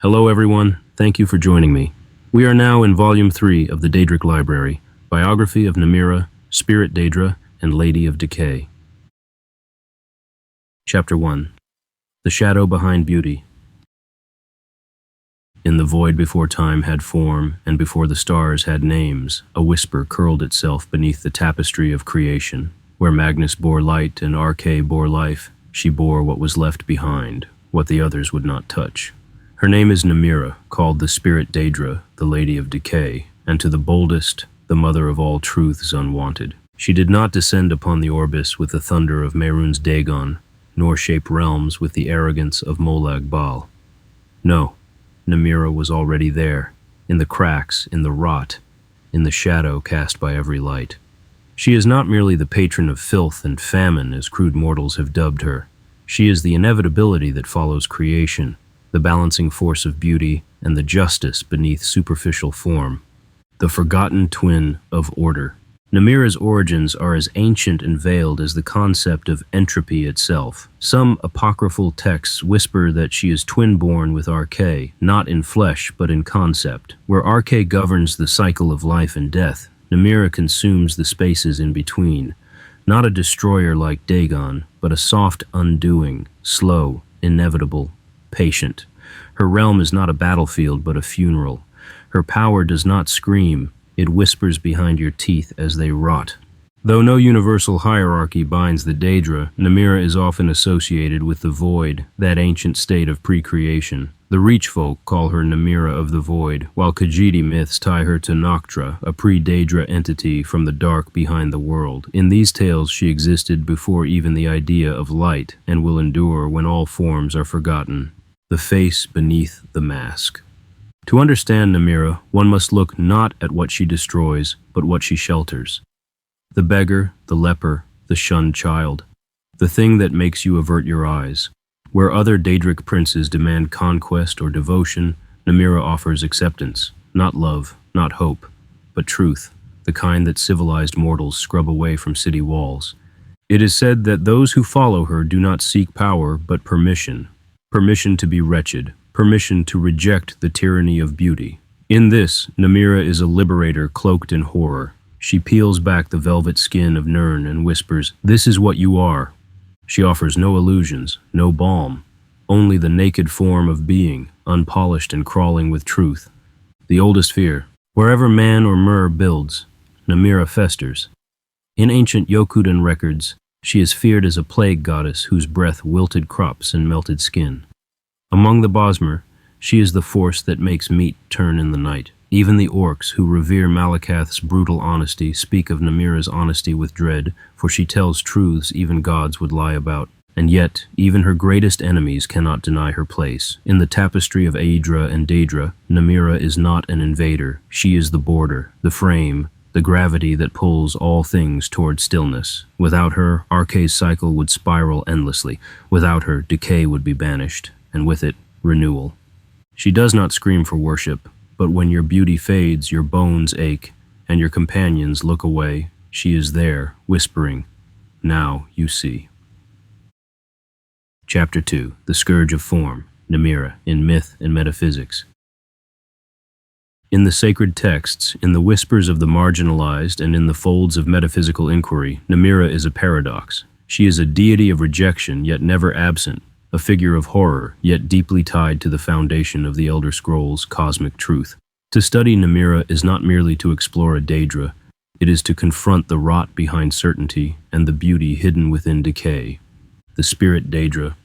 Hello everyone, thank you for joining me. We are now in Volume 3 of the Daedric Library, biography of Namira, Spirit Daedra, and Lady of Decay. Chapter 1. The Shadow Behind Beauty. In the void before time had form, and before the stars had names, a whisper curled itself beneath the tapestry of creation. Where Magnus bore light and Arche bore life, she bore what was left behind, what the others would not touch. Her name is Namira, called the Spirit Daedra, the Lady of Decay, and to the boldest, the mother of all truths unwanted. She did not descend upon the Orbis with the thunder of Mehrunes Dagon, nor shape realms with the arrogance of Molag Bal. No, Namira was already there, in the cracks, in the rot, in the shadow cast by every light. She is not merely the patron of filth and famine, as crude mortals have dubbed her. She is the inevitability that follows creation, the balancing force of beauty, and the justice beneath superficial form, the forgotten twin of order. Namira's origins are as ancient and veiled as the concept of entropy itself. Some apocryphal texts whisper that she is twin-born with Arche, not in flesh but in concept. Where Arche governs the cycle of life and death, Namira consumes the spaces in between. Not a destroyer like Dagon, but a soft undoing, slow, inevitable, patient. Her realm is not a battlefield but a funeral. Her power does not scream, it whispers behind your teeth as they rot. Though no universal hierarchy binds the Daedra, Namira is often associated with the Void, that ancient state of pre-creation. The Reach folk call her Namira of the Void, while Khajiit myths tie her to Noctra, a pre-Daedra entity from the dark behind the world. In these tales she existed before even the idea of light, and will endure when all forms are forgotten. The face beneath the mask. To understand Namira, one must look not at what she destroys, but what she shelters. The beggar, the leper, the shunned child. The thing that makes you avert your eyes. Where other Daedric princes demand conquest or devotion, Namira offers acceptance. Not love, not hope, but truth, the kind that civilized mortals scrub away from city walls. It is said that those who follow her do not seek power, but permission. Permission to be wretched, permission to reject the tyranny of beauty. In this, Namira is a liberator cloaked in horror. She peels back the velvet skin of Nirn and whispers, "This is what you are." She offers no illusions, no balm, only the naked form of being, unpolished and crawling with truth. The oldest fear. Wherever man or Mer builds, Namira festers. In ancient Yokudan records, she is feared as a plague goddess whose breath wilted crops and melted skin. Among the Bosmer, she is the force that makes meat turn in the night. Even the orcs who revere Malakath's brutal honesty speak of Namira's honesty with dread, for she tells truths even gods would lie about. And yet, even her greatest enemies cannot deny her place. In the tapestry of Aedra and Daedra, Namira is not an invader. She is the border, the frame, the gravity that pulls all things toward stillness. Without her, Arche's cycle would spiral endlessly. Without her, decay would be banished, and with it, renewal. She does not scream for worship, but when your beauty fades, your bones ache, and your companions look away, she is there, whispering, "Now you see." Chapter 2. The Scourge of Form, Namira, in Myth and Metaphysics. In the sacred texts, in the whispers of the marginalized, and in the folds of metaphysical inquiry, Namira is a paradox. She is a deity of rejection, yet never absent, a figure of horror, yet deeply tied to the foundation of the Elder Scrolls' cosmic truth. To study Namira is not merely to explore a Daedra, it is to confront the rot behind certainty and the beauty hidden within decay. The Spirit Daedra.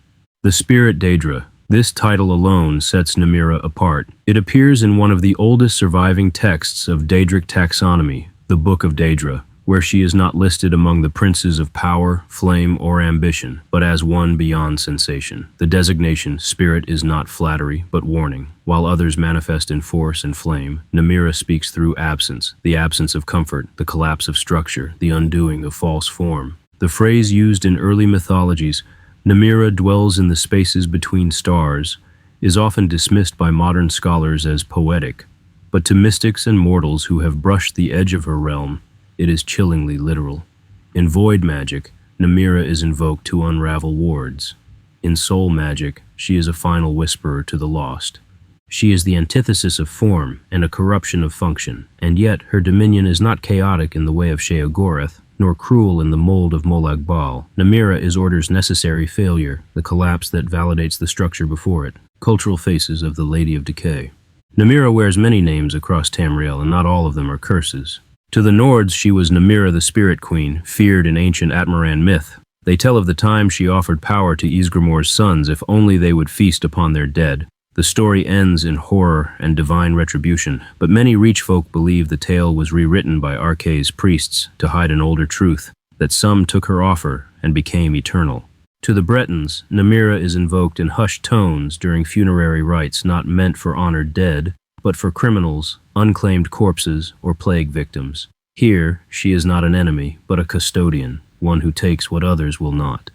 The Spirit Daedra. This title alone sets Namira apart. It appears in one of the oldest surviving texts of Daedric taxonomy, the Book of Daedra, where she is not listed among the princes of power, flame, or ambition, but as one beyond sensation. The designation, spirit, is not flattery, but warning. While others manifest in force and flame, Namira speaks through absence, the absence of comfort, the collapse of structure, the undoing of false form. The phrase used in early mythologies, Namira dwells in the spaces between stars, is often dismissed by modern scholars as poetic, but to mystics and mortals who have brushed the edge of her realm, it is chillingly literal. In void magic, Namira is invoked to unravel wards. In soul magic, she is a final whisperer to the lost. She is the antithesis of form and a corruption of function, and yet her dominion is not chaotic in the way of Sheogorath, nor cruel in the mold of Molag Bal. Namira is order's necessary failure, the collapse that validates the structure before it. Cultural faces of the Lady of Decay. Namira wears many names across Tamriel, and not all of them are curses. To the Nords, she was Namira the Spirit Queen, feared in ancient Atmaran myth. They tell of the time she offered power to Ysgramor's sons if only they would feast upon their dead. The story ends in horror and divine retribution, but many Reachfolk believe the tale was rewritten by Arkay's priests to hide an older truth, that some took her offer and became eternal. To the Bretons, Namira is invoked in hushed tones during funerary rites not meant for honored dead, but for criminals, unclaimed corpses, or plague victims. Here, she is not an enemy, but a custodian, one who takes what others will not.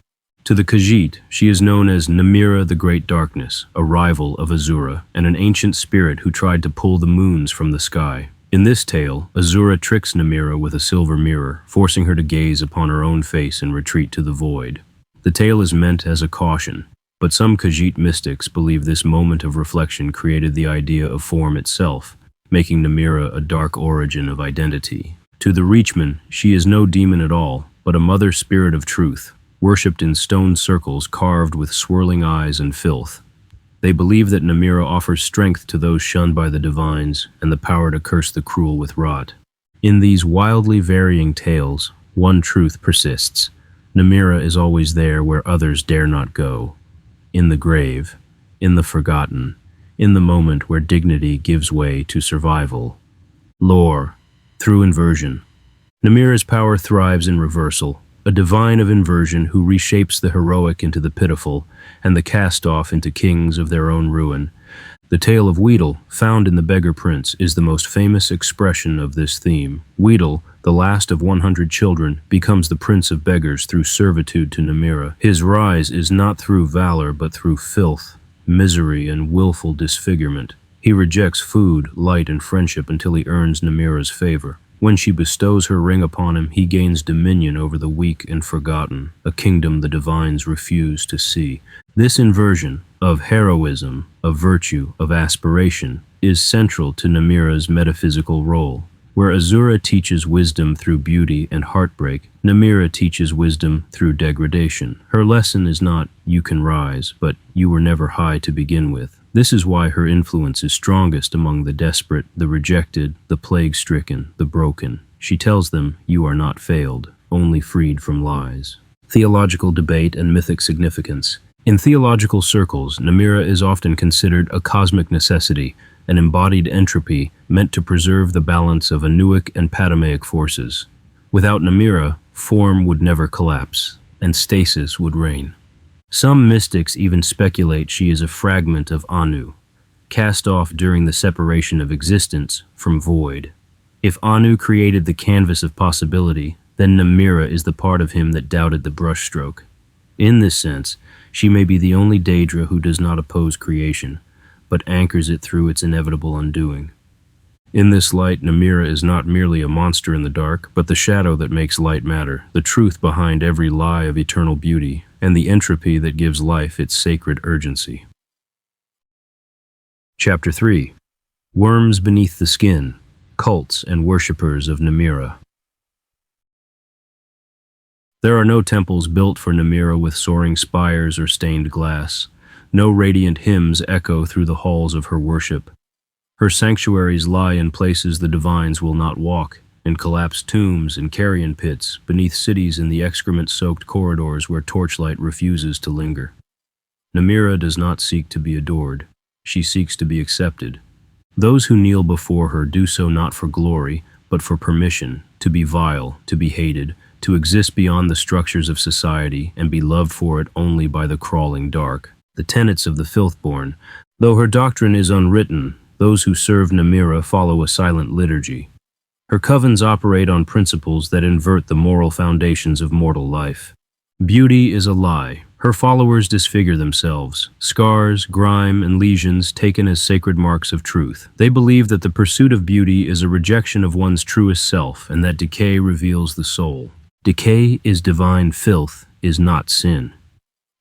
To the Khajiit, she is known as Namira the Great Darkness, a rival of Azura, and an ancient spirit who tried to pull the moons from the sky. In this tale, Azura tricks Namira with a silver mirror, forcing her to gaze upon her own face and retreat to the void. The tale is meant as a caution, but some Khajiit mystics believe this moment of reflection created the idea of form itself, making Namira a dark origin of identity. To the Reachmen, she is no demon at all, but a mother spirit of truth, worshipped in stone circles carved with swirling eyes and filth. They believe that Namira offers strength to those shunned by the divines and the power to curse the cruel with rot. In these wildly varying tales, one truth persists. Namira is always there where others dare not go. In the grave, in the forgotten, in the moment where dignity gives way to survival. Lore, through inversion. Namira's power thrives in reversal, a divine of inversion who reshapes the heroic into the pitiful and the cast-off into kings of their own ruin. The tale of Weedle, found in the Beggar Prince, is the most famous expression of this theme. Weedle, the last of 100 children, becomes the prince of beggars through servitude to Namira. His rise is not through valor but through filth, misery, and willful disfigurement. He rejects food, light, and friendship until he earns Namira's favor. When she bestows her ring upon him, he gains dominion over the weak and forgotten, a kingdom the divines refuse to see. This inversion of heroism, of virtue, of aspiration, is central to Namira's metaphysical role. Where Azura teaches wisdom through beauty and heartbreak, Namira teaches wisdom through degradation. Her lesson is not, you can rise, but you were never high to begin with. This is why her influence is strongest among the desperate, the rejected, the plague-stricken, the broken. She tells them, you are not failed, only freed from lies. Theological debate and mythic significance. In theological circles, Namira is often considered a cosmic necessity, an embodied entropy meant to preserve the balance of Anuic and Patamaic forces. Without Namira, form would never collapse, and stasis would reign. Some mystics even speculate she is a fragment of Anu, cast off during the separation of existence from void. If Anu created the canvas of possibility, then Namira is the part of him that doubted the brushstroke. In this sense, she may be the only Daedra who does not oppose creation, but anchors it through its inevitable undoing. In this light, Namira is not merely a monster in the dark, but the shadow that makes light matter, the truth behind every lie of eternal beauty, and the entropy that gives life its sacred urgency. Chapter 3. Worms Beneath the Skin, Cults and Worshippers of Namira. There are no temples built for Namira with soaring spires or stained glass. No radiant hymns echo through the halls of her worship. Her sanctuaries lie in places the divines will not walk, in collapsed tombs and carrion pits, beneath cities in the excrement-soaked corridors where torchlight refuses to linger. Namira does not seek to be adored. She seeks to be accepted. Those who kneel before her do so not for glory, but for permission, to be vile, to be hated, to exist beyond the structures of society and be loved for it only by the crawling dark. The tenets of the Filthborn. Though her doctrine is unwritten, those who serve Namira follow a silent liturgy. Her covens operate on principles that invert the moral foundations of mortal life. Beauty is a lie. Her followers disfigure themselves, scars, grime, and lesions taken as sacred marks of truth. They believe that the pursuit of beauty is a rejection of one's truest self and that decay reveals the soul. Decay is divine, filth is not sin.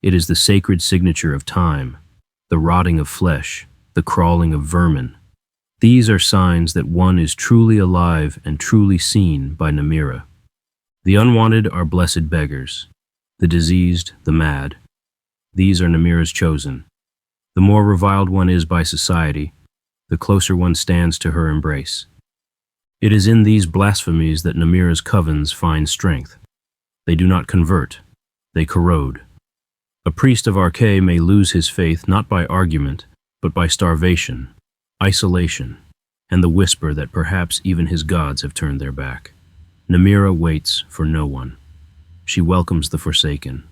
It is the sacred signature of time, the rotting of flesh, the crawling of vermin. These are signs that one is truly alive and truly seen by Namira. The unwanted are blessed beggars, the diseased, the mad. These are Namira's chosen. The more reviled one is by society, the closer one stands to her embrace. It is in these blasphemies that Namira's covens find strength. They do not convert, they corrode. A priest of Arche may lose his faith not by argument, but by starvation, isolation, and the whisper that perhaps even his gods have turned their back. Namira waits for no one. She welcomes the forsaken.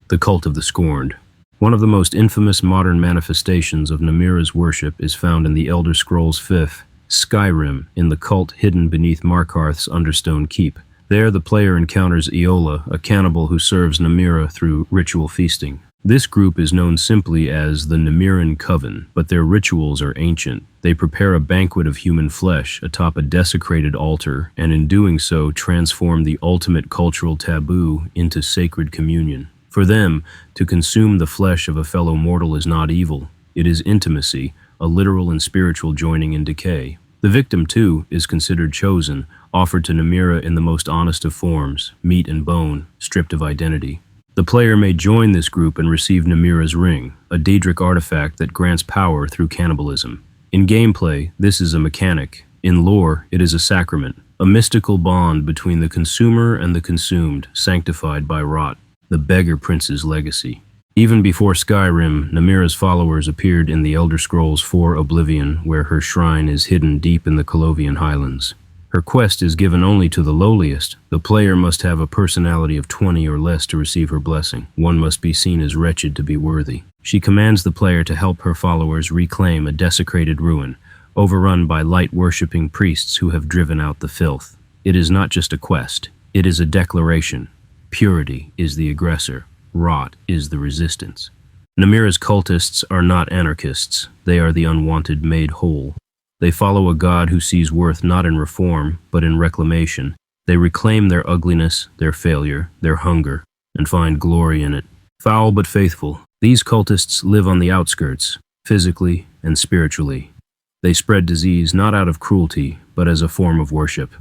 The cult of the scorned. One of the most infamous modern manifestations of Namira's worship is found in the Elder Scrolls V, Skyrim, in the cult hidden beneath Markarth's Understone Keep. There the player encounters Aeola, a cannibal who serves Namira through ritual feasting. This group is known simply as the Namiran Coven, but their rituals are ancient. They prepare a banquet of human flesh atop a desecrated altar, and in doing so transform the ultimate cultural taboo into sacred communion. For them, to consume the flesh of a fellow mortal is not evil. It is intimacy, a literal and spiritual joining in decay. The victim, too, is considered chosen, offered to Namira in the most honest of forms, meat and bone, stripped of identity. The player may join this group and receive Namira's ring, a Daedric artifact that grants power through cannibalism. In gameplay, this is a mechanic. In lore, it is a sacrament, a mystical bond between the consumer and the consumed, sanctified by rot, the beggar prince's legacy. Even before Skyrim, Namira's followers appeared in the Elder Scrolls IV Oblivion, where her shrine is hidden deep in the Colovian Highlands. Her quest is given only to the lowliest. The player must have a personality of 20 or less to receive her blessing. One must be seen as wretched to be worthy. She commands the player to help her followers reclaim a desecrated ruin, overrun by light-worshipping priests who have driven out the filth. It is not just a quest. It is a declaration. Purity is the aggressor. Rot is the resistance. Namira's cultists are not anarchists. They are the unwanted made whole. They follow a god who sees worth not in reform, but in reclamation. They reclaim their ugliness, their failure, their hunger, and find glory in it. Foul but faithful, these cultists live on the outskirts, physically and spiritually. They spread disease not out of cruelty, but as a form of worship.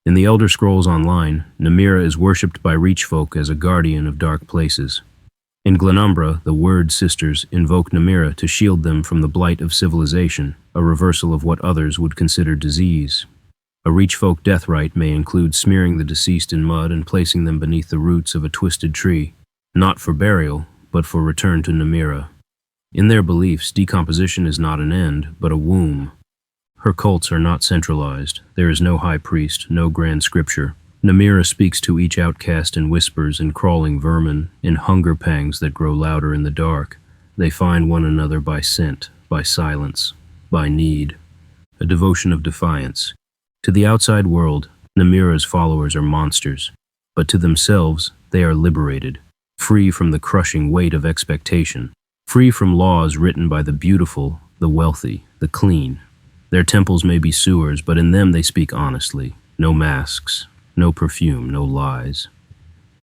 In the Elder Scrolls Online, Namira is worshipped by Reachfolk as a guardian of dark places. In Glenumbra, the Word Sisters invoke Namira to shield them from the blight of civilization, a reversal of what others would consider disease. A Reachfolk death rite may include smearing the deceased in mud and placing them beneath the roots of a twisted tree, not for burial, but for return to Namira. In their beliefs, decomposition is not an end, but a womb. Her cults are not centralized. There is no high priest, no grand scripture. Namira speaks to each outcast in whispers and crawling vermin, in hunger pangs that grow louder in the dark. They find one another by scent, by silence, by need. A devotion of defiance. To the outside world, Namira's followers are monsters, but to themselves, they are liberated, free from the crushing weight of expectation, free from laws written by the beautiful, the wealthy, the clean. Their temples may be sewers, but in them they speak honestly. No masks, no perfume, no lies.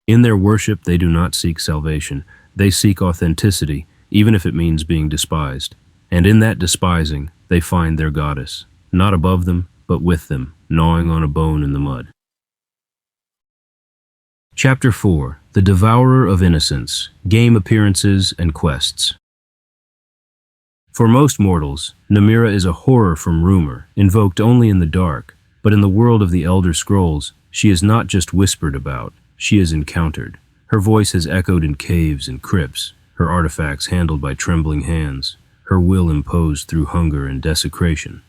In their worship, they do not seek salvation. They seek authenticity, even if it means being despised. And in that despising, they find their goddess, not above them, but with them, gnawing on a bone in the mud. Chapter 4. The Devourer of Innocence, Game Appearances and Quests. For most mortals, Namira is a horror from rumor, invoked only in the dark, but in the world of the Elder Scrolls, she is not just whispered about, she is encountered. Her voice has echoed in caves and crypts, her artifacts handled by trembling hands, her will imposed through hunger and desecration.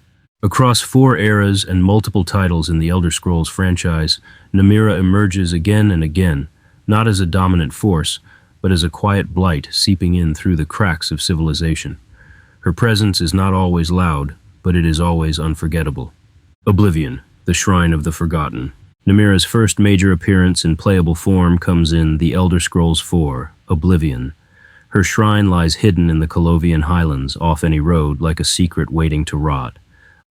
Across 4 eras and multiple titles in the Elder Scrolls franchise, Namira emerges again and again, not as a dominant force, but as a quiet blight seeping in through the cracks of civilization. Her presence is not always loud, but it is always unforgettable. Oblivion, the Shrine of the Forgotten. Namira's first major appearance in playable form comes in The Elder Scrolls IV, Oblivion. Her shrine lies hidden in the Colovian Highlands, off any road, like a secret waiting to rot.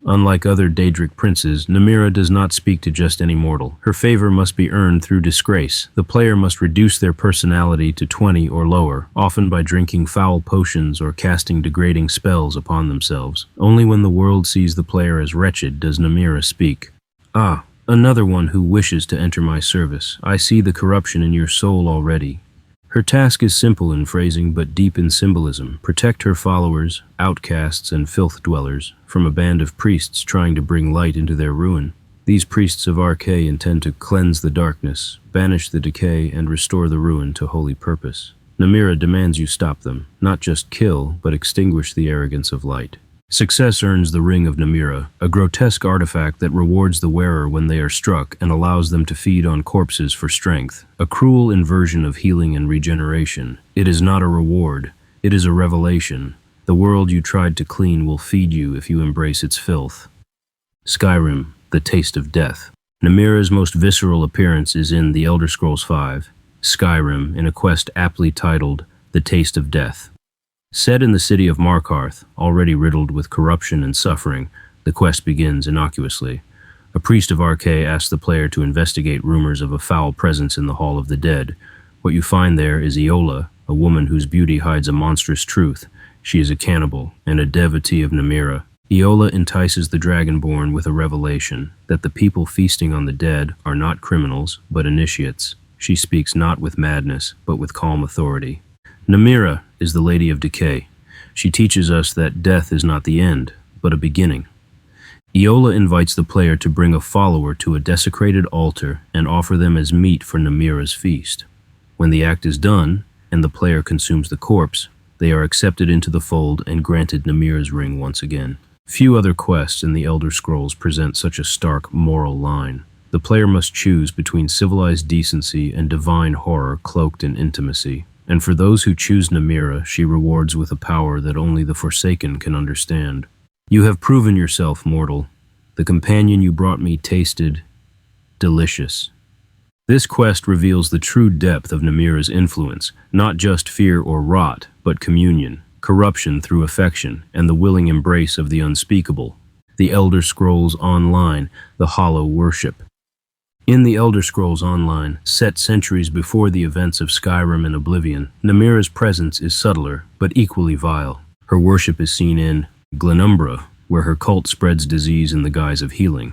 Unlike other Daedric princes, Namira does not speak to just any mortal. Her favor must be earned through disgrace. The player must reduce their personality to 20 or lower, often by drinking foul potions or casting degrading spells upon themselves. Only when the world sees the player as wretched does Namira speak. "Ah, another one who wishes to enter my service. I see the corruption in your soul already." Her task is simple in phrasing but deep in symbolism. Protect her followers, outcasts and filth dwellers, from a band of priests trying to bring light into their ruin. These priests of Archay intend to cleanse the darkness, banish the decay, and restore the ruin to holy purpose. Namira demands you stop them, not just kill, but extinguish the arrogance of light. Success earns the Ring of Namira, a grotesque artifact that rewards the wearer when they are struck and allows them to feed on corpses for strength, a cruel inversion of healing and regeneration. It is not a reward, it is a revelation. The world you tried to clean will feed you if you embrace its filth. Skyrim, the taste of death. Namira's most visceral appearance is in The Elder Scrolls V, Skyrim, in a quest aptly titled The Taste of Death. Set in the city of Markarth, already riddled with corruption and suffering, the quest begins innocuously. A priest of Archay asks the player to investigate rumors of a foul presence in the Hall of the Dead. What you find there is Iola, a woman whose beauty hides a monstrous truth. She is a cannibal and a devotee of Namira. Iola entices the Dragonborn with a revelation that the people feasting on the dead are not criminals, but initiates. She speaks not with madness, but with calm authority. Namira is the Lady of Decay. She teaches us that death is not the end, but a beginning. Iola invites the player to bring a follower to a desecrated altar and offer them as meat for Namira's feast. When the act is done, and the player consumes the corpse, they are accepted into the fold and granted Namira's ring once again. Few other quests in the Elder Scrolls present such a stark moral line. The player must choose between civilized decency and divine horror cloaked in intimacy. And for those who choose Namira, she rewards with a power that only the Forsaken can understand. You have proven yourself, mortal. The companion you brought me tasted delicious. This quest reveals the true depth of Namira's influence, not just fear or rot, but communion, corruption through affection, and the willing embrace of the unspeakable. The Elder Scrolls Online, the Hollow Worship. In The Elder Scrolls Online, set centuries before the events of Skyrim and Oblivion, Namira's presence is subtler, but equally vile. Her worship is seen in Glenumbra, where her cult spreads disease in the guise of healing.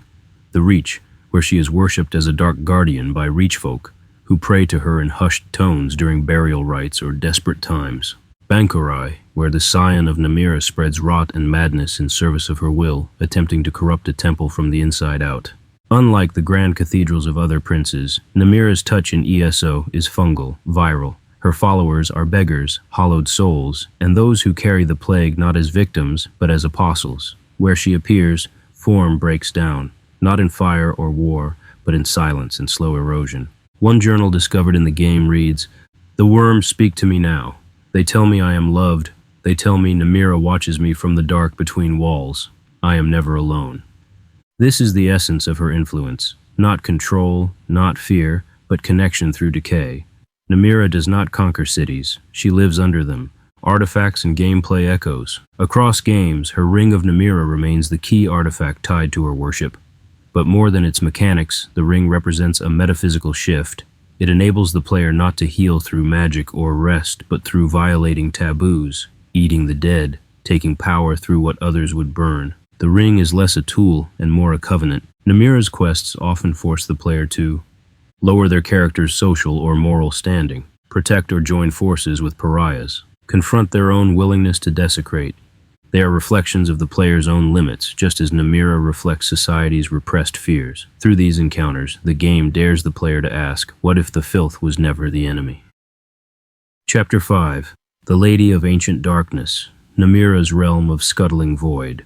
The Reach, where she is worshipped as a dark guardian by Reach folk, who pray to her in hushed tones during burial rites or desperate times. Bankurai, where the scion of Namira spreads rot and madness in service of her will, attempting to corrupt a temple from the inside out. Unlike the grand cathedrals of other princes, Namira's touch in ESO is fungal, viral. Her followers are beggars, hollowed souls, and those who carry the plague not as victims, but as apostles. Where she appears, form breaks down, not in fire or war, but in silence and slow erosion. One journal discovered in the game reads, "The worms speak to me now. They tell me I am loved. They tell me Namira watches me from the dark between walls. I am never alone." This is the essence of her influence, not control, not fear, but connection through decay. Namira does not conquer cities, she lives under them, artifacts and gameplay echoes. Across games, her Ring of Namira remains the key artifact tied to her worship. But more than its mechanics, the ring represents a metaphysical shift. It enables the player not to heal through magic or rest, but through violating taboos, eating the dead, taking power through what others would burn. The ring is less a tool and more a covenant. Namira's quests often force the player to lower their character's social or moral standing, protect or join forces with pariahs, confront their own willingness to desecrate. They are reflections of the player's own limits, just as Namira reflects society's repressed fears. Through these encounters, the game dares the player to ask, what if the filth was never the enemy? Chapter 5. The Lady of Ancient Darkness, Namira's Realm of Scuttling Void.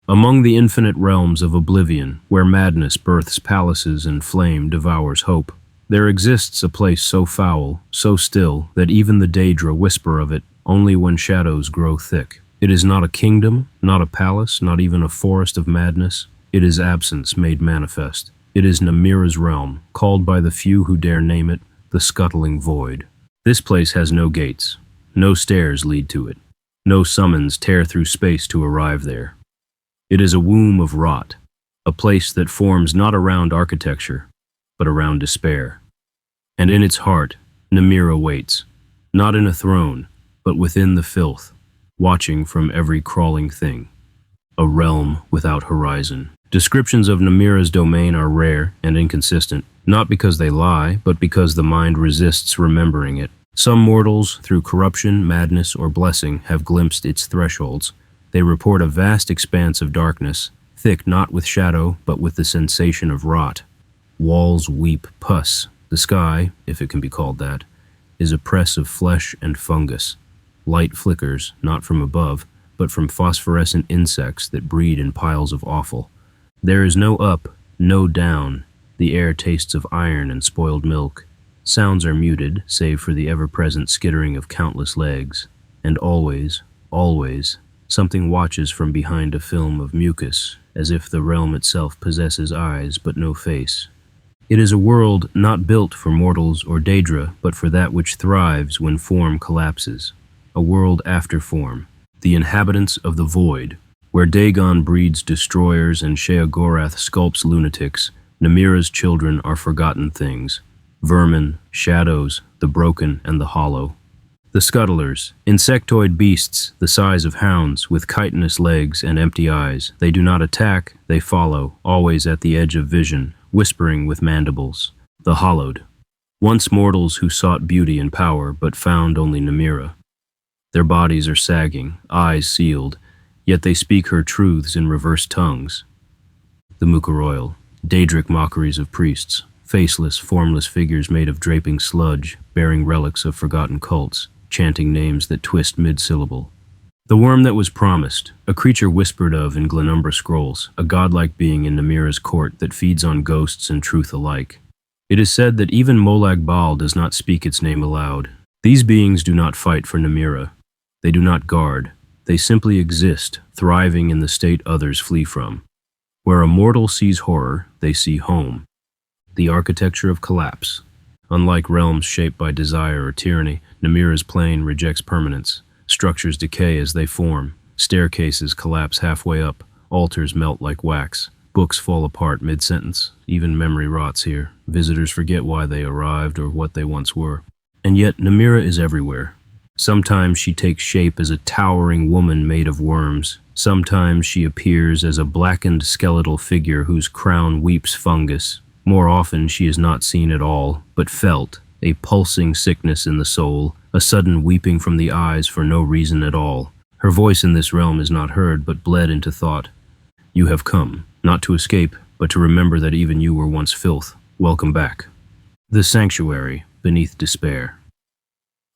Among the infinite realms of oblivion, where madness births palaces and flame devours hope, there exists a place so foul, so still, that even the Daedra whisper of it only when shadows grow thick. It is not a kingdom, not a palace, not even a forest of madness. It is absence made manifest. It is Namira's realm, called by the few who dare name it, the Scuttling Void. This place has no gates. No stairs lead to it. No summons tear through space to arrive there. It is a womb of rot, a place that forms not around architecture, but around despair. And in its heart, Namira waits, not in a throne, but within the filth, watching from every crawling thing. A realm without horizon. Descriptions of Namira's domain are rare and inconsistent, not because they lie, but because the mind resists remembering it. Some mortals, through corruption, madness, or blessing, have glimpsed its thresholds. They report a vast expanse of darkness, thick not with shadow, but with the sensation of rot. Walls weep pus. The sky, if it can be called that, is a press of flesh and fungus. Light flickers, not from above, but from phosphorescent insects that breed in piles of offal. There is no up, no down. The air tastes of iron and spoiled milk. Sounds are muted, save for the ever-present skittering of countless legs. And always, always, something watches from behind a film of mucus, as if the realm itself possesses eyes but no face. It is a world not built for mortals or Daedra, but for that which thrives when form collapses. A world after form. The inhabitants of the void. Where Dagon breeds destroyers and Sheogorath sculpts lunatics, Namira's children are forgotten things. Vermin, shadows, the broken and the hollow. The scuttlers, insectoid beasts the size of hounds, with chitinous legs and empty eyes. They do not attack, they follow, always at the edge of vision, whispering with mandibles. The hollowed. Once mortals who sought beauty and power, but found only Namira. Their bodies are sagging, eyes sealed, yet they speak her truths in reversed tongues. The Mukaroyal, Daedric mockeries of priests, faceless, formless figures made of draping sludge, bearing relics of forgotten cults, chanting names that twist mid-syllable. The worm that was promised, a creature whispered of in Glenumbra scrolls, a godlike being in Namira's court that feeds on ghosts and truth alike. It is said that even Molag Bal does not speak its name aloud. These beings do not fight for Namira. They do not guard. They simply exist, thriving in the state others flee from. Where a mortal sees horror, they see home. The architecture of collapse. Unlike realms shaped by desire or tyranny, Namira's plane rejects permanence. Structures decay as they form. Staircases collapse halfway up. Altars melt like wax. Books fall apart mid-sentence. Even memory rots here. Visitors forget why they arrived or what they once were. And yet Namira is everywhere. Sometimes she takes shape as a towering woman made of worms. Sometimes she appears as a blackened skeletal figure whose crown weeps fungus. More often she is not seen at all, but felt, a pulsing sickness in the soul, a sudden weeping from the eyes for no reason at all. Her voice in this realm is not heard, but bled into thought. You have come, not to escape, but to remember that even you were once filth. Welcome back. The Sanctuary, beneath despair.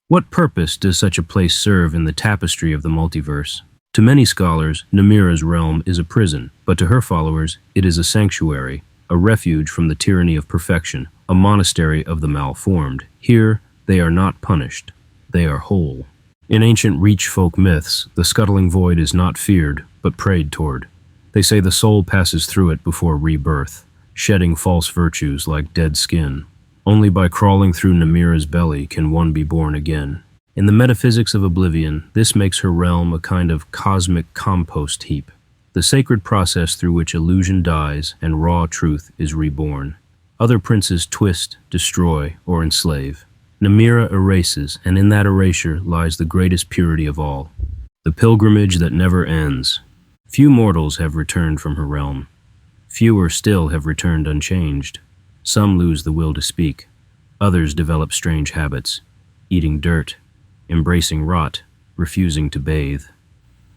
What purpose does such a place serve in the tapestry of the multiverse? To many scholars, Namira's realm is a prison, but to her followers, it is a sanctuary, a refuge from the tyranny of perfection, a monastery of the malformed. Here, they are not punished. They are whole. In ancient Reach folk myths, the scuttling void is not feared, but prayed toward. They say the soul passes through it before rebirth, shedding false virtues like dead skin. Only by crawling through Namira's belly can one be born again. In the metaphysics of oblivion, this makes her realm a kind of cosmic compost heap, the sacred process through which illusion dies and raw truth is reborn. Other princes twist, destroy, or enslave. Namira erases, and in that erasure lies the greatest purity of all, the pilgrimage that never ends. Few mortals have returned from her realm. Fewer still have returned unchanged. Some lose the will to speak. Others develop strange habits, eating dirt, embracing rot, refusing to bathe.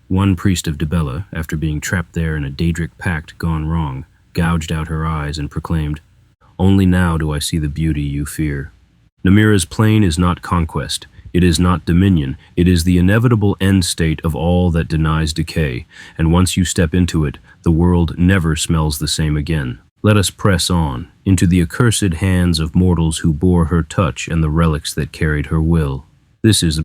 One priest of Dibella, after being trapped there in a Daedric pact gone wrong, gouged out her eyes and proclaimed, "Only now do I see the beauty you fear." Namira's plane is not conquest. It is not dominion. It is the inevitable end state of all that denies decay, and once you step into it, the world never smells the same again. Let us press on, into the accursed hands of mortals who bore her touch and the relics that carried her will. This is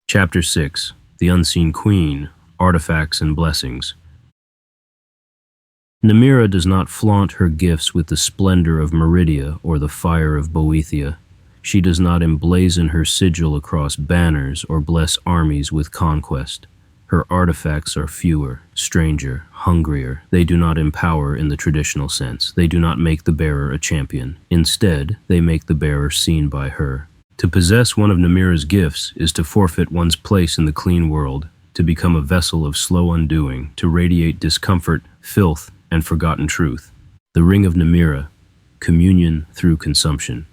Chapter 6, The Unseen Queen, Artifacts and Blessings. Namira does not flaunt her gifts with the splendor of Meridia or the fire of Boethia. She does not emblazon her sigil across banners or bless armies with conquest. Her artifacts are fewer, stranger, hungrier. They do not empower in the traditional sense. They do not make the bearer a champion. Instead, they make the bearer seen by her. To possess one of Namira's gifts is to forfeit one's place in the clean world, to become a vessel of slow undoing, to radiate discomfort, filth, and forgotten truth. The Ring of Namira, communion through consumption.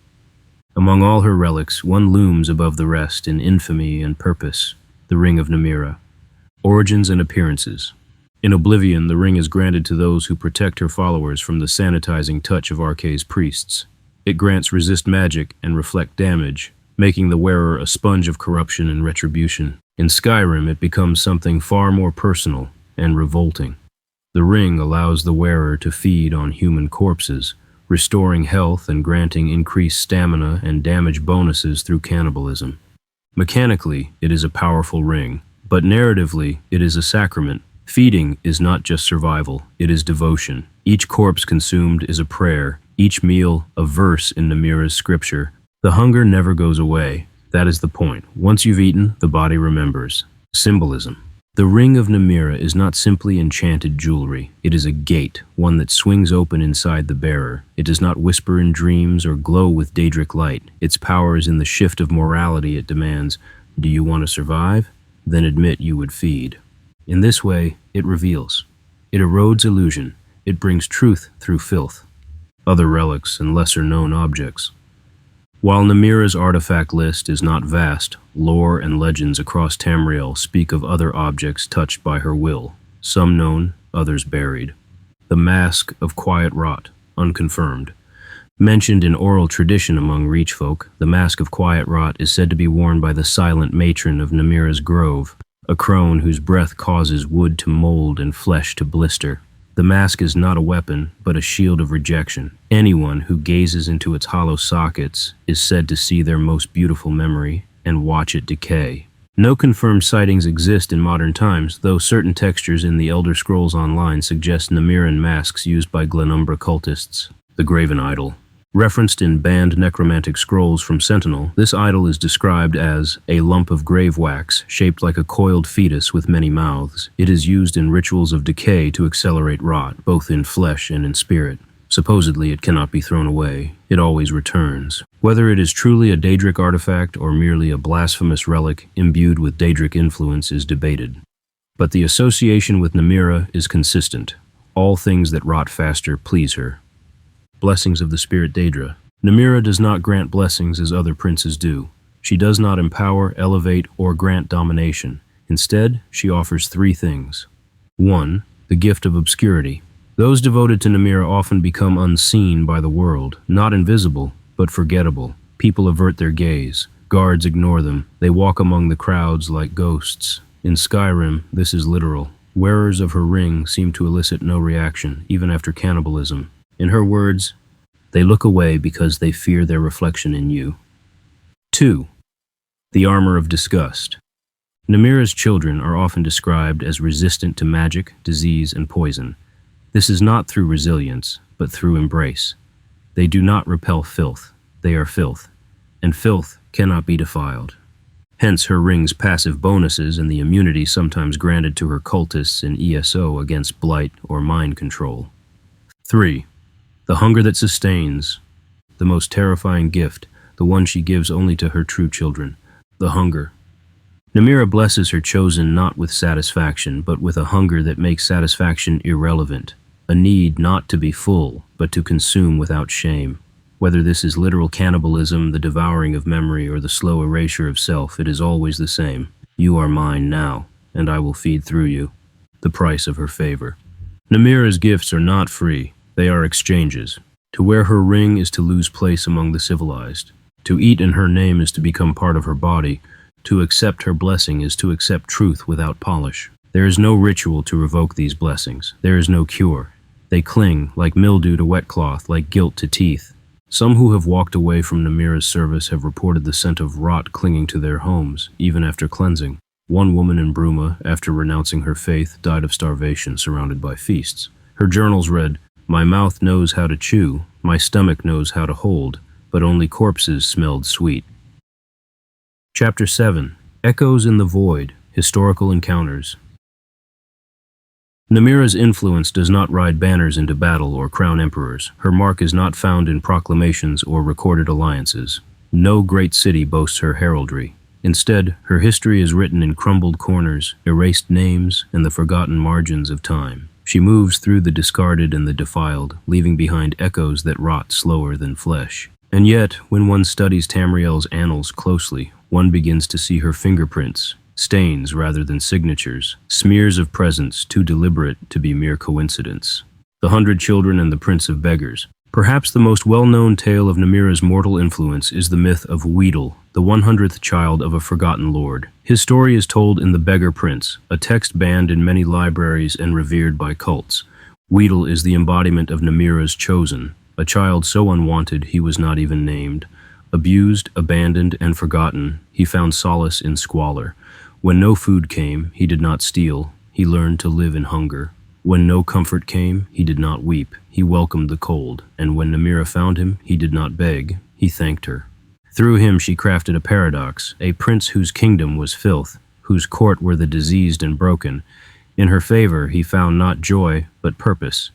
Among all her relics, one looms above the rest in infamy and purpose, the Ring of Namira. Origins and appearances. In Oblivion, the ring is granted to those who protect her followers from the sanitizing touch of Arkay's priests. It grants resist magic and reflect damage, making the wearer a sponge of corruption and retribution. In Skyrim, it becomes something far more personal and revolting. The ring allows the wearer to feed on human corpses, restoring health and granting increased stamina and damage bonuses through cannibalism. Mechanically, it is a powerful ring, but narratively, it is a sacrament. Feeding is not just survival, it is devotion. Each corpse consumed is a prayer, each meal a verse in Namira's scripture. The hunger never goes away. That is the point. Once you've eaten, the body remembers. Symbolism. The Ring of Namira is not simply enchanted jewelry. It is a gate, one that swings open inside the bearer. It does not whisper in dreams or glow with Daedric light. Its power is in the shift of morality it demands. Do you want to survive? Then admit you would feed. In this way, it reveals. It erodes illusion. It brings truth through filth. Other relics and lesser-known objects. While Namira's artifact list is not vast, lore and legends across Tamriel speak of other objects touched by her will, some known, others buried. The Mask of Quiet Rot, unconfirmed. Mentioned in oral tradition among Reach folk, the Mask of Quiet Rot is said to be worn by the silent matron of Namira's Grove, a crone whose breath causes wood to mold and flesh to blister. The mask is not a weapon, but a shield of rejection. Anyone who gazes into its hollow sockets is said to see their most beautiful memory and watch it decay. No confirmed sightings exist in modern times, though certain textures in the Elder Scrolls Online suggest Namiran masks used by Glenumbra cultists. The Graven Idol. Referenced in banned necromantic scrolls from Sentinel, this idol is described as a lump of grave wax shaped like a coiled fetus with many mouths. It is used in rituals of decay to accelerate rot, both in flesh and in spirit. Supposedly, it cannot be thrown away. It always returns. Whether it is truly a Daedric artifact or merely a blasphemous relic imbued with Daedric influence is debated. But the association with Namira is consistent. All things that rot faster please her. Blessings of the Spirit Daedra. Namira does not grant blessings as other princes do. She does not empower, elevate, or grant domination. Instead, she offers three things. 1. The gift of obscurity. Those devoted to Namira often become unseen by the world, not invisible, but forgettable. People avert their gaze. Guards ignore them. They walk among the crowds like ghosts. In Skyrim, this is literal. Wearers of her ring seem to elicit no reaction, even after cannibalism. In her words, they look away because they fear their reflection in you. 2. The armor of disgust. Namira's children are often described as resistant to magic, disease, and poison. This is not through resilience, but through embrace. They do not repel filth. They are filth, and filth cannot be defiled. Hence her ring's passive bonuses and the immunity sometimes granted to her cultists in ESO against blight or mind control. 3. The hunger that sustains, the most terrifying gift, the one she gives only to her true children, the hunger. Namira blesses her chosen not with satisfaction, but with a hunger that makes satisfaction irrelevant, a need not to be full, but to consume without shame. Whether this is literal cannibalism, the devouring of memory, or the slow erasure of self, it is always the same. You are mine now, and I will feed through you. The price of her favor. Namira's gifts are not free. They are exchanges. To wear her ring is to lose place among the civilized. To eat in her name is to become part of her body. To accept her blessing is to accept truth without polish. There is no ritual to revoke these blessings. There is no cure. They cling, like mildew to wet cloth, like guilt to teeth. Some who have walked away from Namira's service have reported the scent of rot clinging to their homes, even after cleansing. One woman in Bruma, after renouncing her faith, died of starvation surrounded by feasts. Her journals read, "My mouth knows how to chew, my stomach knows how to hold, but only corpses smelled sweet." Chapter 7. Echoes in the Void, Historical Encounters. Namira's influence does not ride banners into battle or crown emperors. Her mark is not found in proclamations or recorded alliances. No great city boasts her heraldry. Instead, her history is written in crumbled corners, erased names, and the forgotten margins of time. She moves through the discarded and the defiled, leaving behind echoes that rot slower than flesh. And yet, when one studies Tamriel's annals closely, one begins to see her fingerprints, stains rather than signatures, smears of presence too deliberate to be mere coincidence. The 100 Children and the Prince of Beggars. Perhaps the most well-known tale of Namira's mortal influence is the myth of Weedle, the 100th child of a forgotten lord. His story is told in The Beggar Prince, a text banned in many libraries and revered by cults. Weedle is the embodiment of Namira's chosen, a child so unwanted he was not even named. Abused, abandoned, and forgotten, he found solace in squalor. When no food came, he did not steal. He learned to live in hunger. When no comfort came, he did not weep. He welcomed the cold. And when Namira found him, he did not beg. He thanked her. Through him she crafted a paradox, a prince whose kingdom was filth, whose court were the diseased and broken. In her favor, he found not joy, but purpose.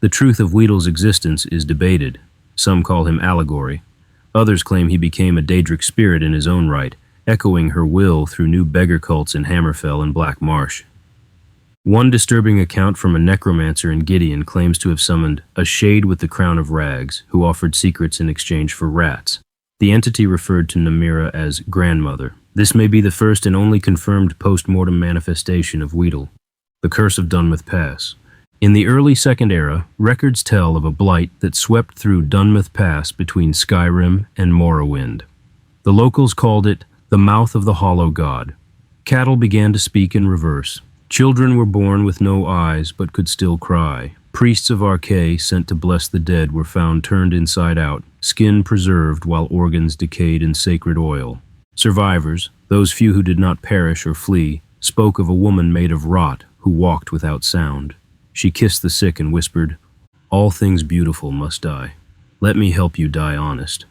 The truth of Weedle's existence is debated. Some call him allegory. Others claim he became a Daedric spirit in his own right, echoing her will through new beggar cults in Hammerfell and Black Marsh. One disturbing account from a necromancer in Gideon claims to have summoned a shade with the crown of rags who offered secrets in exchange for rats. The entity referred to Namira as grandmother. This may be the first and only confirmed post-mortem manifestation of Weedle. The Curse of Dunmouth Pass. In the early Second Era, records tell of a blight that swept through Dunmouth Pass between Skyrim and Morrowind. The locals called it the mouth of the hollow god. Cattle began to speak in reverse. Children were born with no eyes but could still cry. Priests of Arkay sent to bless the dead were found turned inside out, skin preserved while organs decayed in sacred oil. Survivors, those few who did not perish or flee, spoke of a woman made of rot who walked without sound. She kissed the sick and whispered, "All things beautiful must die. Let me help you die honest."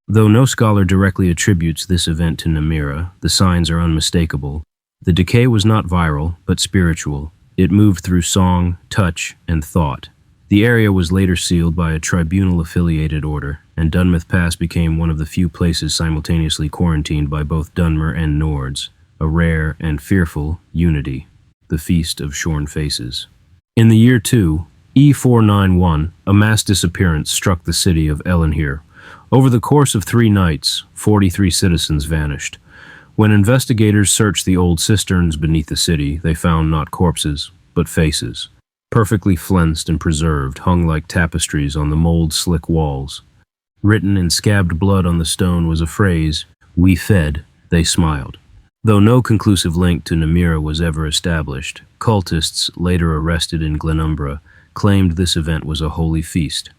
Though no scholar directly attributes this event to Namira, the signs are unmistakable. The decay was not viral, but spiritual. It moved through song, touch, and thought. The area was later sealed by a tribunal-affiliated order, and Dunmouth Pass became one of the few places simultaneously quarantined by both Dunmer and Nords, a rare and fearful unity, the Feast of Shorn Faces. In the year 2, E491, a mass disappearance struck the city of Elenhir. Over the course of 3 nights, 43 citizens vanished. When investigators searched the old cisterns beneath the city, they found not corpses, but faces, perfectly flensed and preserved, hung like tapestries on the mold-slick walls. Written in scabbed blood on the stone was a phrase, "We fed, they smiled." Though no conclusive link to Namira was ever established, cultists, later arrested in Glenumbra, claimed this event was a holy feast,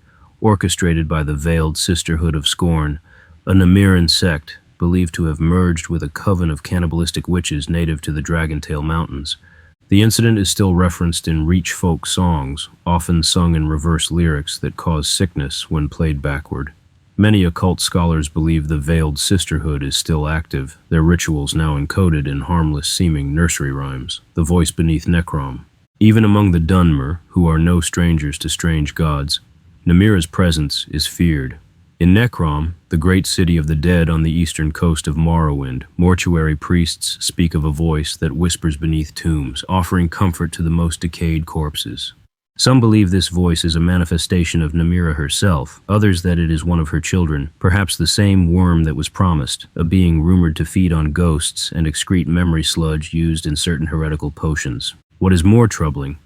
orchestrated by the Veiled Sisterhood of Scorn, a Namiran sect believed to have merged with a coven of cannibalistic witches native to the Dragontail Mountains. The incident is still referenced in Reach folk songs, often sung in reverse lyrics that cause sickness when played backward. Many occult scholars believe the Veiled Sisterhood is still active, their rituals now encoded in harmless-seeming nursery rhymes, the voice beneath Necrom. Even among the Dunmer, who are no strangers to strange gods, Namira's presence is feared. In Necrom, the great city of the dead on the eastern coast of Morrowind, mortuary priests speak of a voice that whispers beneath tombs, offering comfort to the most decayed corpses. Some believe this voice is a manifestation of Namira herself, others that it is one of her children, perhaps the same worm that was promised, a being rumored to feed on ghosts and excrete memory sludge used in certain heretical potions. What is more troubling,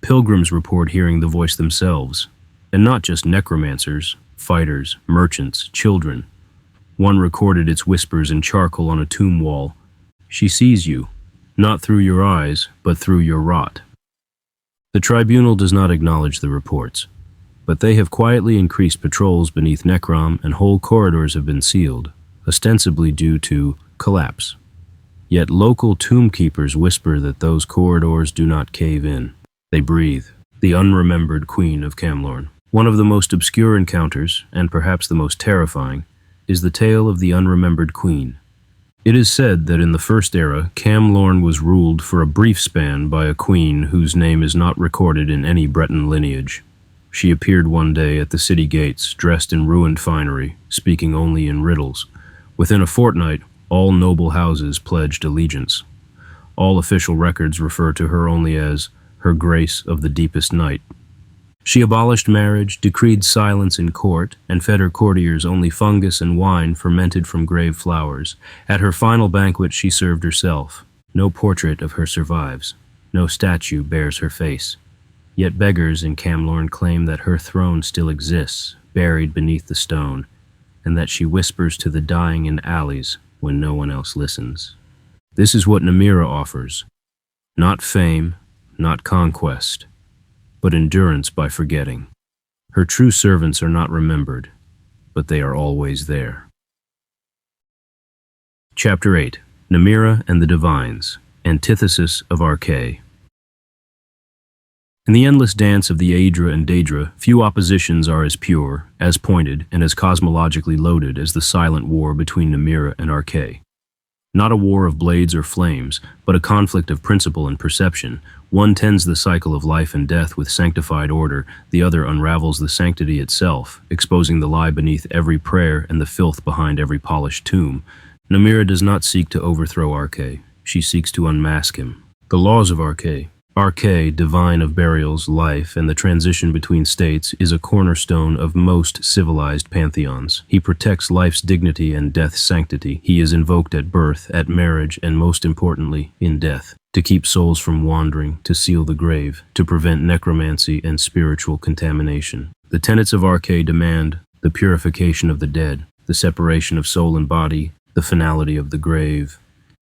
pilgrims report hearing the voice themselves, and not just necromancers, fighters, merchants, children. One recorded its whispers in charcoal on a tomb wall. "She sees you, not through your eyes, but through your rot." The tribunal does not acknowledge the reports, but they have quietly increased patrols beneath Necrom and whole corridors have been sealed, ostensibly due to collapse. Yet local tomb keepers whisper that those corridors do not cave in. They breathe. The unremembered Queen of Camlorn. One of the most obscure encounters, and perhaps the most terrifying, is the tale of the unremembered Queen. It is said that in the First Era, Camlorn was ruled for a brief span by a queen whose name is not recorded in any Breton lineage. She appeared one day at the city gates, dressed in ruined finery, speaking only in riddles. Within a fortnight, all noble houses pledged allegiance. All official records refer to her only as Her Grace of the Deepest Night. She abolished marriage, decreed silence in court, and fed her courtiers only fungus and wine fermented from grave flowers. At her final banquet she served herself. No portrait of her survives. No statue bears her face. Yet beggars in Camlorn claim that her throne still exists, buried beneath the stone, and that she whispers to the dying in alleys when no one else listens. This is what Namira offers. Not fame, not conquest, but endurance by forgetting. Her true servants are not remembered, but they are always there. Chapter 8. Namira and the Divines, Antithesis of Arche. In the endless dance of the Aedra and Daedra, few oppositions are as pure, as pointed, and as cosmologically loaded as the silent war between Namira and Arche. Not a war of blades or flames, but a conflict of principle and perception. One tends the cycle of life and death with sanctified order, the other unravels the sanctity itself, exposing the lie beneath every prayer and the filth behind every polished tomb. Namira does not seek to overthrow Arche, she seeks to unmask him. The laws of Arche, divine of burials, life, and the transition between states, is a cornerstone of most civilized pantheons. He protects life's dignity and death's sanctity. He is invoked at birth, at marriage, and most importantly, in death, to keep souls from wandering, to seal the grave, to prevent necromancy and spiritual contamination. The tenets of Arche demand the purification of the dead, the separation of soul and body, the finality of the grave.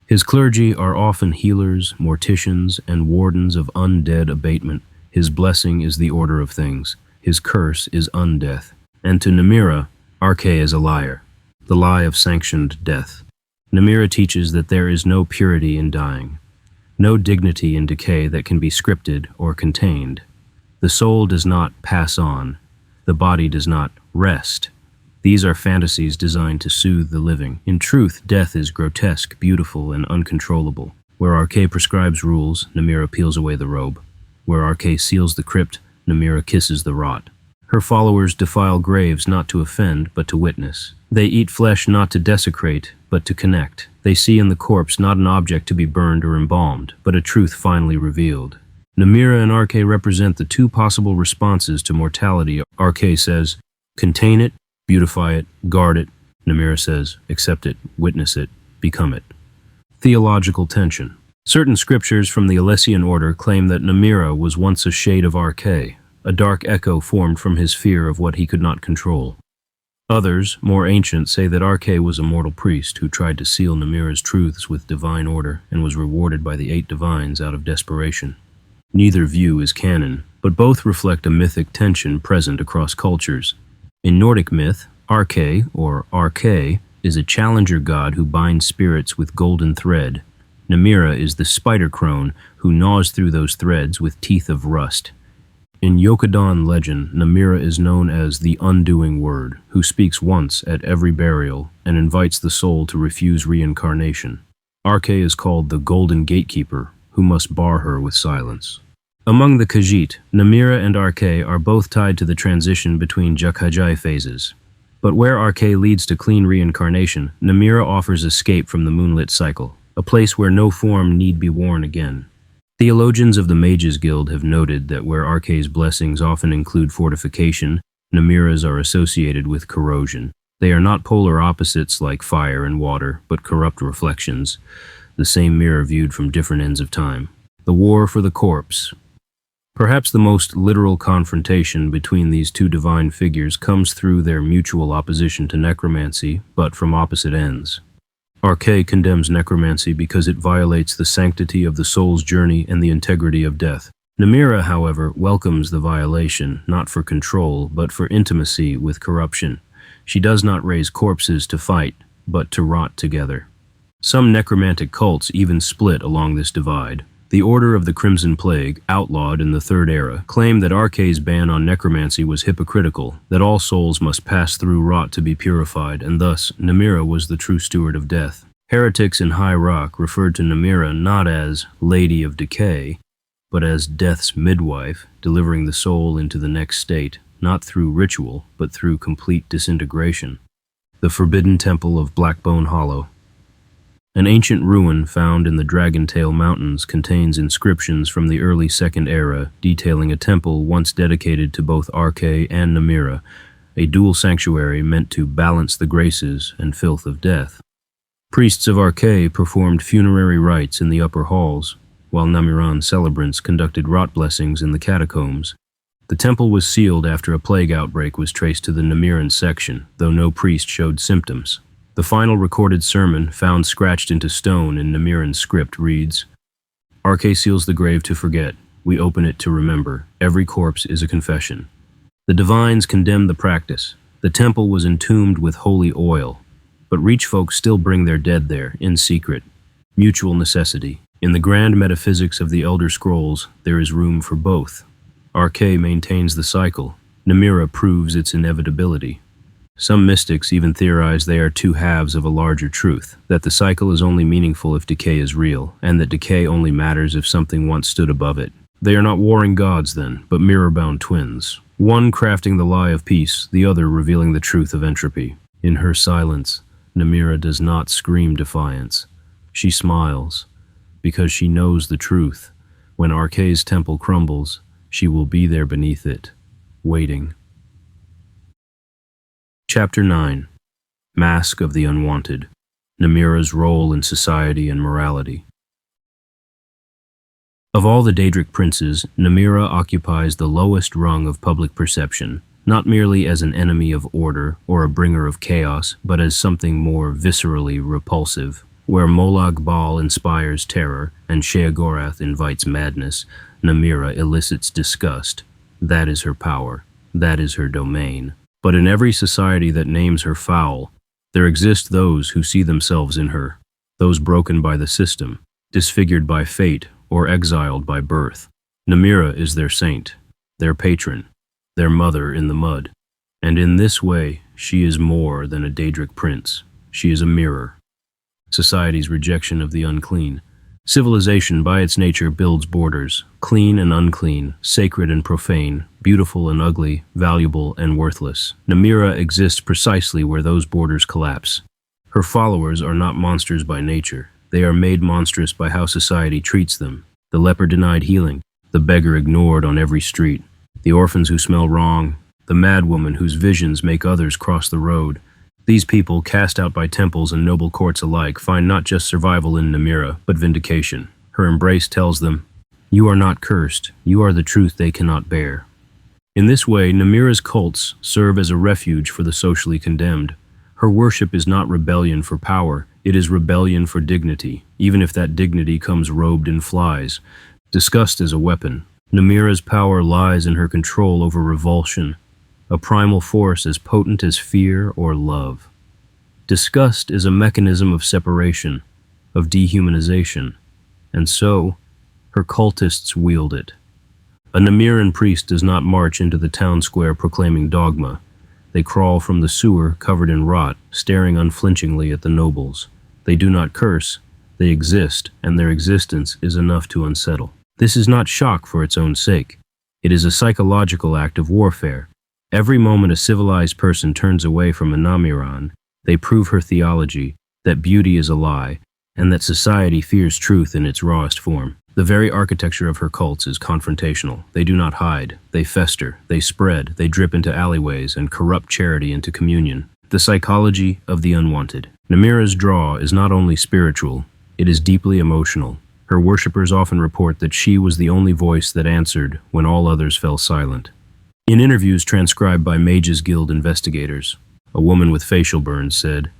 His clergy are often healers, morticians, and wardens of undead abatement. His blessing is the order of things. His curse is undeath. And to Namira, Arche is a liar, the lie of sanctioned death. Namira teaches that there is no purity in dying, no dignity in decay that can be scripted or contained. The soul does not pass on. The body does not rest. These are fantasies designed to soothe the living. In truth, death is grotesque, beautiful, and uncontrollable. Where Arche prescribes rules, Namira peels away the robe. Where Arche seals the crypt, Namira kisses the rot. Her followers defile graves not to offend, but to witness. They eat flesh not to desecrate, but to connect. They see in the corpse not an object to be burned or embalmed, but a truth finally revealed. Namira and Arche represent the two possible responses to mortality. Arche says, contain it, beautify it, guard it. Namira says, accept it, witness it, become it. Theological tension. Certain scriptures from the Alessian order claim that Namira was once a shade of Arche, a dark echo formed from his fear of what he could not control. Others, more ancient, say that Arche was a mortal priest who tried to seal Namira's truths with divine order and was rewarded by the 8 divines out of desperation. Neither view is canon, but both reflect a mythic tension present across cultures. In Nordic myth, Arche, or Arche, is a challenger god who binds spirits with golden thread. Namira is the spider crone who gnaws through those threads with teeth of rust. In Yokudan legend, Namira is known as the Undoing Word, who speaks once at every burial and invites the soul to refuse reincarnation. Arche is called the Golden Gatekeeper, who must bar her with silence. Among the Khajiit, Namira and Arche are both tied to the transition between Jakhajai phases. But where Arche leads to clean reincarnation, Namira offers escape from the moonlit cycle, a place where no form need be worn again. Theologians of the Mages Guild have noted that where Arche's blessings often include fortification, Namira's are associated with corrosion. They are not polar opposites like fire and water, but corrupt reflections, the same mirror viewed from different ends of time. The war for the corpse. Perhaps the most literal confrontation between these two divine figures comes through their mutual opposition to necromancy, but from opposite ends. Arche condemns necromancy because it violates the sanctity of the soul's journey and the integrity of death. Namira, however, welcomes the violation, not for control, but for intimacy with corruption. She does not raise corpses to fight, but to rot together. Some necromantic cults even split along this divide. The Order of the Crimson Plague, outlawed in the Third Era, claimed that Arche's ban on necromancy was hypocritical, that all souls must pass through rot to be purified, and thus Namira was the true steward of death. Heretics in High Rock referred to Namira not as Lady of Decay, but as Death's midwife, delivering the soul into the next state, not through ritual, but through complete disintegration. The Forbidden Temple of Blackbone Hollow. An ancient ruin found in the Dragontail Mountains contains inscriptions from the early Second Era detailing a temple once dedicated to both Arche and Namira, a dual sanctuary meant to balance the graces and filth of death. Priests of Arche performed funerary rites in the upper halls, while Namiran celebrants conducted rot blessings in the catacombs. The temple was sealed after a plague outbreak was traced to the Namiran section, though no priest showed symptoms. The final recorded sermon, found scratched into stone in Namiran script, reads, Arche seals the grave to forget. We open it to remember. Every corpse is a confession. The divines condemned the practice. The temple was entombed with holy oil, but rich folk still bring their dead there, in secret. Mutual necessity. In the grand metaphysics of the Elder Scrolls, there is room for both. Arche maintains the cycle. Namira proves its inevitability. Some mystics even theorize they are two halves of a larger truth, that the cycle is only meaningful if decay is real, and that decay only matters if something once stood above it. They are not warring gods then, but mirror-bound twins. One crafting the lie of peace, the other revealing the truth of entropy. In her silence, Namira does not scream defiance. She smiles, because she knows the truth. When Arche's temple crumbles, she will be there beneath it, waiting. Chapter 9. Mask of the Unwanted. Namira's role in society and morality. Of all the Daedric princes, Namira occupies the lowest rung of public perception, not merely as an enemy of order or a bringer of chaos, but as something more viscerally repulsive. Where Molag Bal inspires terror and Sheogorath invites madness, Namira elicits disgust. That is her power. That is her domain. But in every society that names her foul, there exist those who see themselves in her, those broken by the system, disfigured by fate, or exiled by birth. Namira is their saint, their patron, their mother in the mud. And in this way, she is more than a Daedric prince. She is a mirror. Society's rejection of the unclean. Civilization, by its nature, builds borders, clean and unclean, sacred and profane, beautiful and ugly, valuable and worthless. Namira exists precisely where those borders collapse. Her followers are not monsters by nature. They are made monstrous by how society treats them. The leper denied healing, the beggar ignored on every street, the orphans who smell wrong, the madwoman whose visions make others cross the road. These people, cast out by temples and noble courts alike, find not just survival in Namira, but vindication. Her embrace tells them, "You are not cursed. You are the truth they cannot bear." In this way, Namira's cults serve as a refuge for the socially condemned. Her worship is not rebellion for power, it is rebellion for dignity, even if that dignity comes robed in flies. Disgust is a weapon. Namira's power lies in her control over revulsion, a primal force as potent as fear or love. Disgust is a mechanism of separation, of dehumanization, and so, her cultists wield it. A Namiran priest does not march into the town square proclaiming dogma. They crawl from the sewer covered in rot, staring unflinchingly at the nobles. They do not curse, they exist, and their existence is enough to unsettle. This is not shock for its own sake. It is a psychological act of warfare. Every moment a civilized person turns away from a Namiran, they prove her theology, that beauty is a lie, and that society fears truth in its rawest form. The very architecture of her cults is confrontational. They do not hide, they fester, they spread, they drip into alleyways and corrupt charity into communion. The psychology of the unwanted. Namira's draw is not only spiritual, it is deeply emotional. Her worshippers often report that she was the only voice that answered when all others fell silent. In interviews transcribed by Mages Guild investigators, a woman with facial burns said,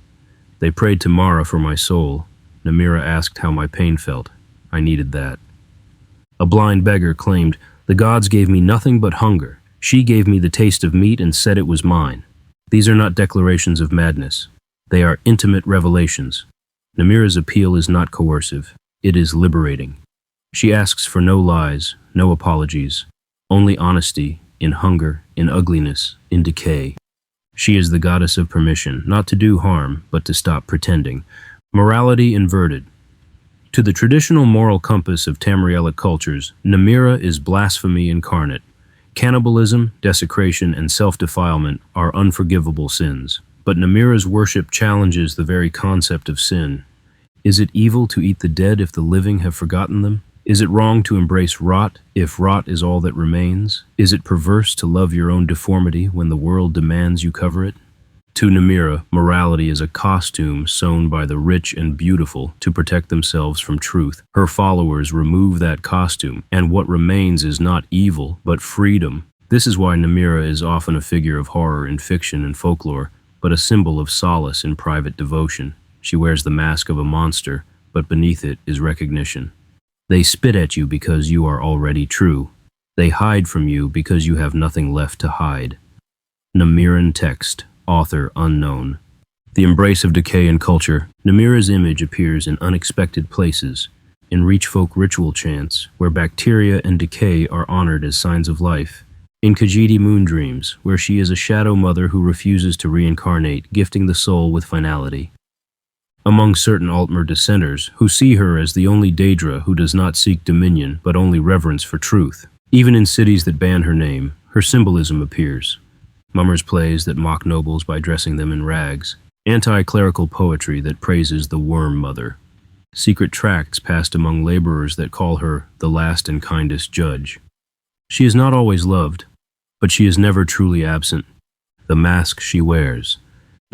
"They prayed to Mara for my soul. Namira asked how my pain felt. I needed that." A blind beggar claimed, "The gods gave me nothing but hunger. She gave me the taste of meat and said it was mine." These are not declarations of madness. They are intimate revelations. Namira's appeal is not coercive. It is liberating. She asks for no lies, no apologies, only honesty, in hunger, in ugliness, in decay. She is the goddess of permission, not to do harm, but to stop pretending. Morality inverted. To the traditional moral compass of Tamrielic cultures, Namira is blasphemy incarnate. Cannibalism, desecration, and self-defilement are unforgivable sins. But Namira's worship challenges the very concept of sin. Is it evil to eat the dead if the living have forgotten them? Is it wrong to embrace rot if rot is all that remains? Is it perverse to love your own deformity when the world demands you cover it? To Namira, morality is a costume sewn by the rich and beautiful to protect themselves from truth. Her followers remove that costume, and what remains is not evil, but freedom. This is why Namira is often a figure of horror in fiction and folklore, but a symbol of solace in private devotion. She wears the mask of a monster, but beneath it is recognition. They spit at you because you are already true. They hide from you because you have nothing left to hide. Namiran text. Author unknown. The embrace of decay in culture. Namira's image appears in unexpected places, in reachfolk ritual chants, where bacteria and decay are honored as signs of life, in Khajiit moon dreams, where she is a shadow mother who refuses to reincarnate, gifting the soul with finality. Among certain Altmer dissenters, who see her as the only Daedra who does not seek dominion, but only reverence for truth. Even in cities that ban her name, her symbolism appears. Mummers' plays that mock nobles by dressing them in rags, anti-clerical poetry that praises the worm mother, secret tracts passed among laborers that call her the last and kindest judge. She is not always loved, but she is never truly absent. The mask she wears.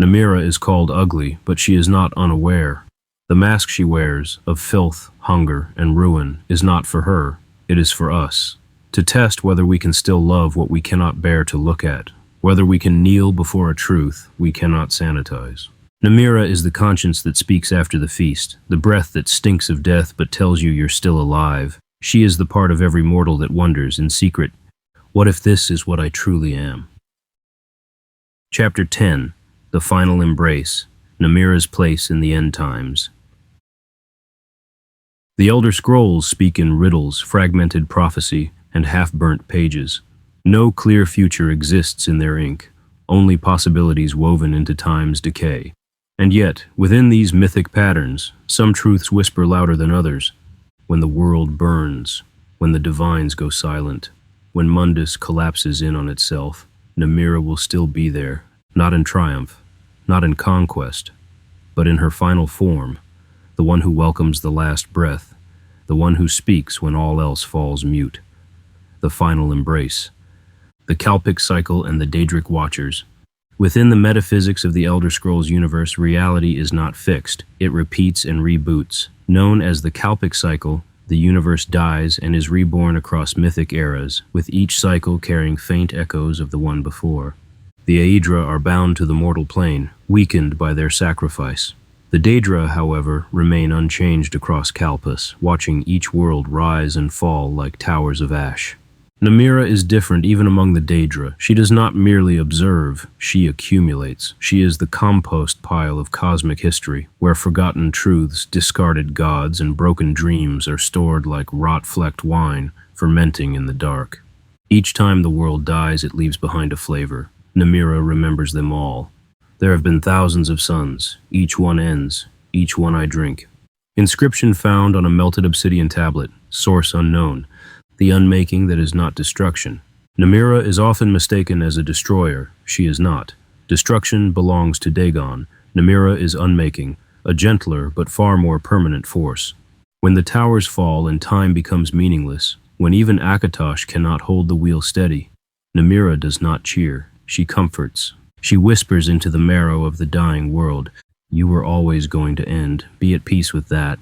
Namira is called ugly, but she is not unaware. The mask she wears, of filth, hunger, and ruin, is not for her, it is for us, to test whether we can still love what we cannot bear to look at, whether we can kneel before a truth we cannot sanitize. Namira is the conscience that speaks after the feast, the breath that stinks of death but tells you you're still alive. She is the part of every mortal that wonders, in secret, what if this is what I truly am? Chapter 10. The Final Embrace. Namira's Place in the End Times. The Elder Scrolls speak in riddles, fragmented prophecy, and half-burnt pages. No clear future exists in their ink, only possibilities woven into time's decay. And yet, within these mythic patterns, some truths whisper louder than others. When the world burns, when the divines go silent, when Mundus collapses in on itself, Namira will still be there, not in triumph, not in conquest, but in her final form, the one who welcomes the last breath, the one who speaks when all else falls mute. The final embrace. The Kalpic cycle and the Daedric Watchers. Within the metaphysics of the Elder Scrolls universe, reality is not fixed. It repeats and reboots. Known as the Kalpic cycle, the universe dies and is reborn across mythic eras, with each cycle carrying faint echoes of the one before. The Aedra are bound to the mortal plane, weakened by their sacrifice. The Daedra, however, remain unchanged across Kalpus, watching each world rise and fall like towers of ash. Namira is different even among the Daedra. She does not merely observe, she accumulates. She is the compost pile of cosmic history, where forgotten truths, discarded gods, and broken dreams are stored like rot-flecked wine, fermenting in the dark. Each time the world dies, it leaves behind a flavor. Namira remembers them all. There have been thousands of suns. Each one ends. Each one I drink. Inscription found on a melted obsidian tablet. Source unknown. The unmaking that is not destruction. Namira is often mistaken as a destroyer. She is not. Destruction belongs to Dagon. Namira is unmaking, a gentler but far more permanent force. When the towers fall and time becomes meaningless, when even Akatosh cannot hold the wheel steady, Namira does not cheer. She comforts. She whispers into the marrow of the dying world, "You were always going to end. Be at peace with that."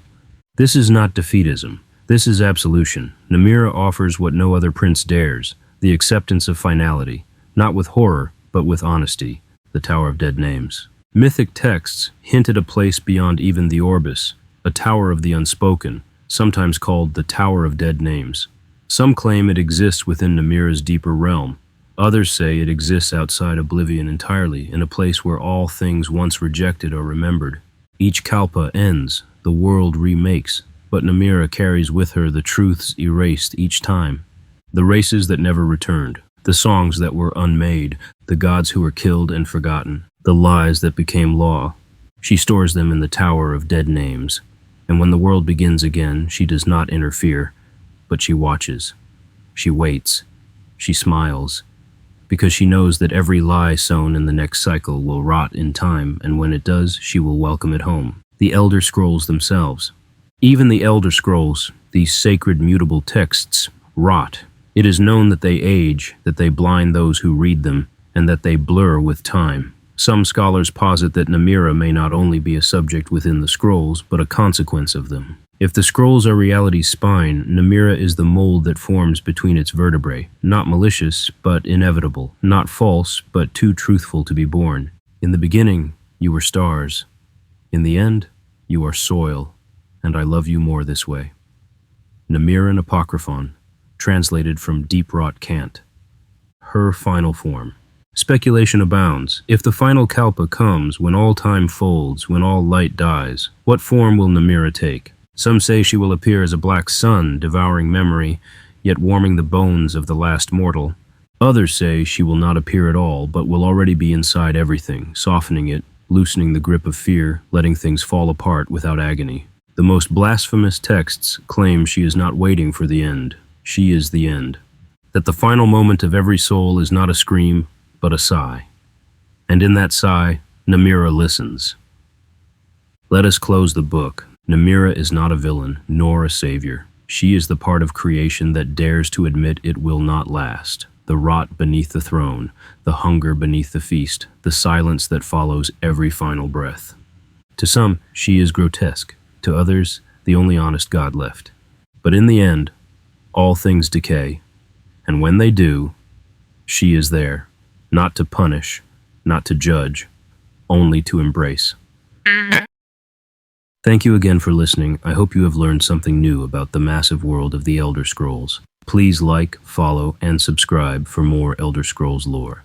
This is not defeatism. This is absolution. Namira offers what no other prince dares, the acceptance of finality, not with horror, but with honesty, the Tower of Dead Names. Mythic texts hint at a place beyond even the Orbis, a tower of the unspoken, sometimes called the Tower of Dead Names. Some claim it exists within Namira's deeper realm. Others say it exists outside oblivion entirely, in a place where all things once rejected are remembered. Each Kalpa ends, the world remakes, but Namira carries with her the truths erased each time. The races that never returned, the songs that were unmade, the gods who were killed and forgotten, the lies that became law. She stores them in the Tower of Dead Names, and when the world begins again, she does not interfere, but she watches. She waits. She smiles, because she knows that every lie sown in the next cycle will rot in time, and when it does, she will welcome it home. The Elder Scrolls themselves. Even the Elder Scrolls, these sacred mutable texts, rot. It is known that they age, that they blind those who read them, and that they blur with time. Some scholars posit that Namira may not only be a subject within the scrolls, but a consequence of them. If the scrolls are reality's spine, Namira is the mold that forms between its vertebrae, not malicious, but inevitable, not false, but too truthful to be born. In the beginning, you were stars. In the end, you are soil, and I love you more this way. Namiran Apocryphon, translated from deep-wrought cant. Her final form. Speculation abounds. If the final Kalpa comes, when all time folds, when all light dies, what form will Namira take? Some say she will appear as a black sun, devouring memory, yet warming the bones of the last mortal. Others say she will not appear at all, but will already be inside everything, softening it, loosening the grip of fear, letting things fall apart without agony. The most blasphemous texts claim she is not waiting for the end. She is the end. That the final moment of every soul is not a scream, but a sigh. And in that sigh, Namira listens. Let us close the book. Namira is not a villain, nor a savior. She is the part of creation that dares to admit it will not last. The rot beneath the throne, the hunger beneath the feast, the silence that follows every final breath. To some, she is grotesque. To others, the only honest God left. But in the end, all things decay. And when they do, she is there. Not to punish, not to judge, only to embrace. Thank you again for listening. I hope you have learned something new about the massive world of the Elder Scrolls. Please like, follow, and subscribe for more Elder Scrolls lore.